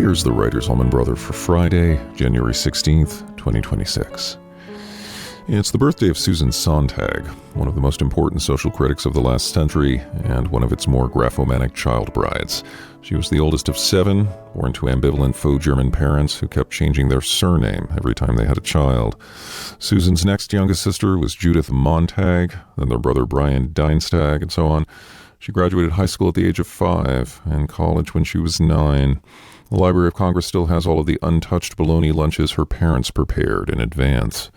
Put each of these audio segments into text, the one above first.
Here's the Writer's Allman Brother for Friday, January 16th, 2026. It's the birthday of Susan Sontag, one of the most important social critics of the last century and one of its more graphomanic child brides. She was the oldest of 7, born to ambivalent faux German parents who kept changing their surname every time they had a child. Susan's next youngest sister was Judith Montag, then their brother Brian Dienstag, and so on. She graduated high school at the age of 5 and college when she was 9. The Library of Congress still has all of the untouched bologna lunches her parents prepared in advance.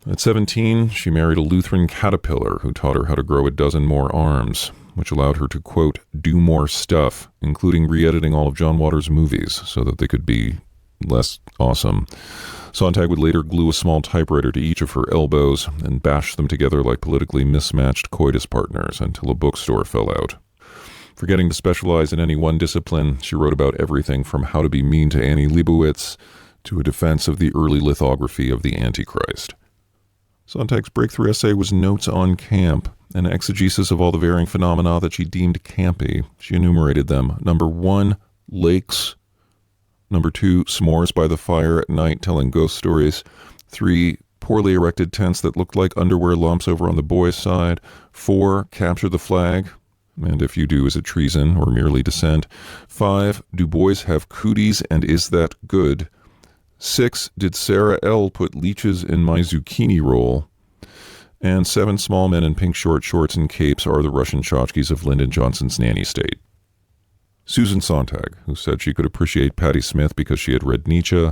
At 17, she married a Lutheran caterpillar who taught her how to grow a dozen more arms, which allowed her to, quote, do more stuff, including re-editing all of John Waters' movies so that they could be less awesome. Sontag would later glue a small typewriter to each of her elbows and bash them together like politically mismatched coitus partners until a bookstore fell out. Forgetting to specialize in any one discipline, she wrote about everything from how to be mean to Annie Leibovitz to a defense of the early lithography of the Antichrist. Sontag's breakthrough essay was Notes on Camp, an exegesis of all the varying phenomena that she deemed campy. She enumerated them. Number 1, lakes. Number 2, s'mores by the fire at night telling ghost stories. 3, poorly erected tents that looked like underwear lumps over on the boys' side. 4, capture the flag. And if you do, is it treason or merely dissent? 5, do boys have cooties and is that good? 6, did Sarah L. put leeches in my zucchini roll? And 7, small men in pink short shorts and capes are the Russian tchotchkes of Lyndon Johnson's nanny state. Susan Sontag, who said she could appreciate Patti Smith because she had read Nietzsche,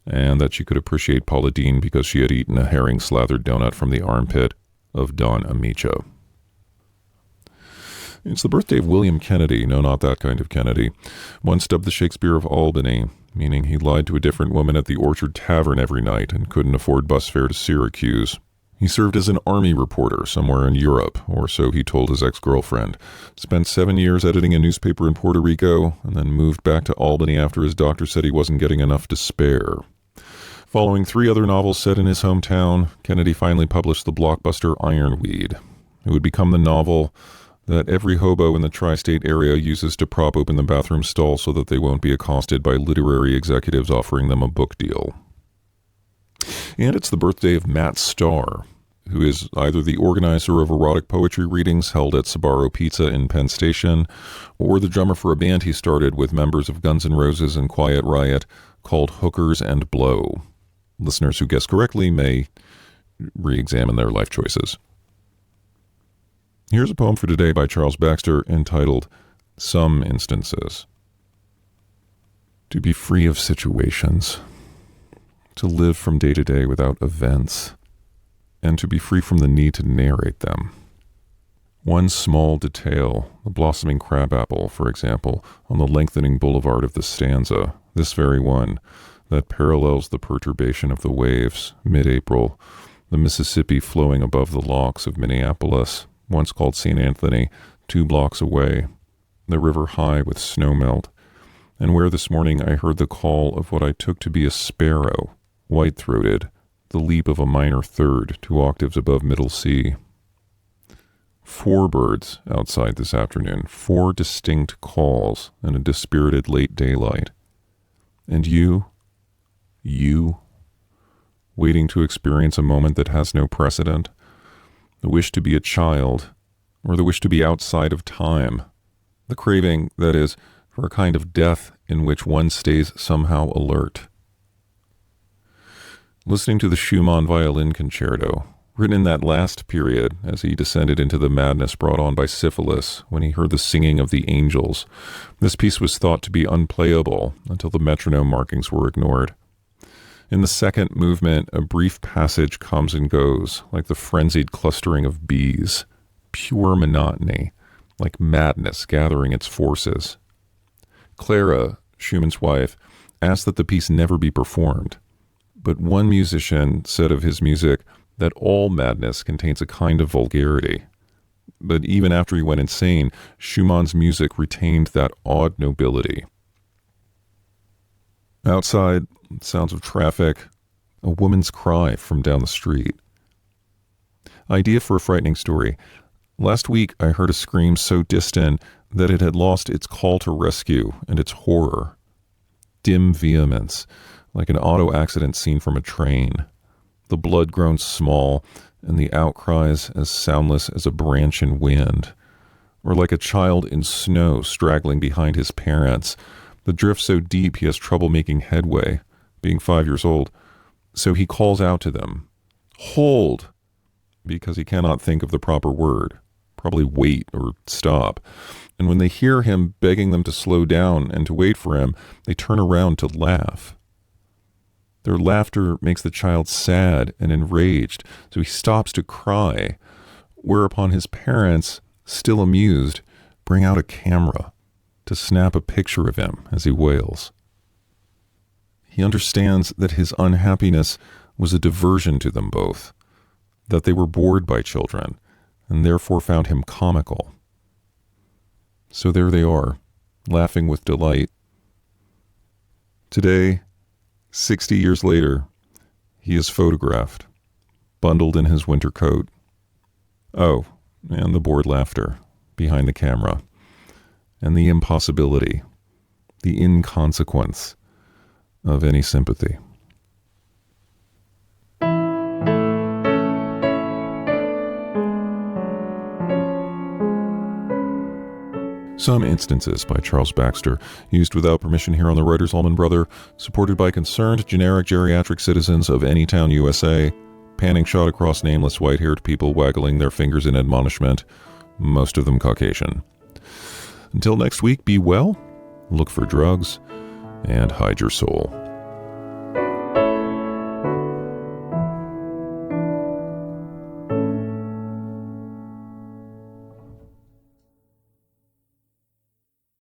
and that she could appreciate Paula Deen because she had eaten a herring-slathered donut from the armpit of Don Amicia. It's the birthday of William Kennedy, no, not that kind of Kennedy, once dubbed the Shakespeare of Albany, meaning he lied to a different woman at the Orchard Tavern every night and couldn't afford bus fare to Syracuse. He served as an army reporter somewhere in Europe, or so he told his ex-girlfriend, spent 7 years editing a newspaper in Puerto Rico, and then moved back to Albany after his doctor said he wasn't getting enough to spare. Following 3 other novels set in his hometown, Kennedy finally published the blockbuster Ironweed. It would become the novel that every hobo in the tri-state area uses to prop open the bathroom stall so that they won't be accosted by literary executives offering them a book deal. And it's the birthday of Matt Starr, who is either the organizer of erotic poetry readings held at Sbarro Pizza in Penn Station, or the drummer for a band he started with members of Guns N' Roses and Quiet Riot called Hookers and Blow. Listeners who guess correctly may re-examine their life choices. Here's a poem for today by Charles Baxter entitled Some Instances. To be free of situations, to live from day to day without events, and to be free from the need to narrate them. One small detail, the blossoming crabapple, for example, on the lengthening boulevard of the stanza, this very one, that parallels the perturbation of the waves, mid-April, the Mississippi flowing above the locks of Minneapolis, once called St. Anthony, 2 blocks away, the river high with snowmelt, and where this morning I heard the call of what I took to be a sparrow, white-throated, the leap of a minor third, 2 octaves above middle C. 4 birds outside this afternoon, 4 distinct calls in a dispirited late daylight. And you, waiting to experience a moment that has no precedent, the wish to be a child, or the wish to be outside of time, the craving, that is, for a kind of death in which one stays somehow alert. Listening to the Schumann violin concerto, written in that last period as he descended into the madness brought on by syphilis when he heard the singing of the angels, this piece was thought to be unplayable until the metronome markings were ignored. In the second movement, a brief passage comes and goes, like the frenzied clustering of bees, pure monotony, like madness gathering its forces. Clara, Schumann's wife, asked that the piece never be performed, but one musician said of his music that all madness contains a kind of vulgarity. But even after he went insane, Schumann's music retained that odd nobility. Outside, sounds of traffic, a woman's cry from down the street. Idea for a frightening story. Last week, I heard a scream so distant that it had lost its call to rescue and its horror. dim vehemence, like an auto accident scene from a train. The blood grown small, and the outcries as soundless as a branch in wind. Or like a child in snow straggling behind his parents, the drift so deep he has trouble making headway, being 5 years old. So he calls out to them, "Hold!" because he cannot think of the proper word, probably wait or stop. And when they hear him begging them to slow down and to wait for him, they turn around to laugh. Their laughter makes the child sad and enraged, so he stops to cry, whereupon his parents, still amused, bring out a camera to snap a picture of him as he wails. He understands that his unhappiness was a diversion to them both, that they were bored by children, and therefore found him comical. So there they are, laughing with delight. Today, 60 years later, he is photographed, bundled in his winter coat. Oh, and the bored laughter behind the camera, and the impossibility, the inconsequence of any sympathy. Some Instances by Charles Baxter, used without permission here on the Writers Allman Brother, supported by concerned generic geriatric citizens of any town USA, panning shot across nameless white-haired people waggling their fingers in admonishment, most of them Caucasian. Until next week, be well, look for drugs, and hide your soul.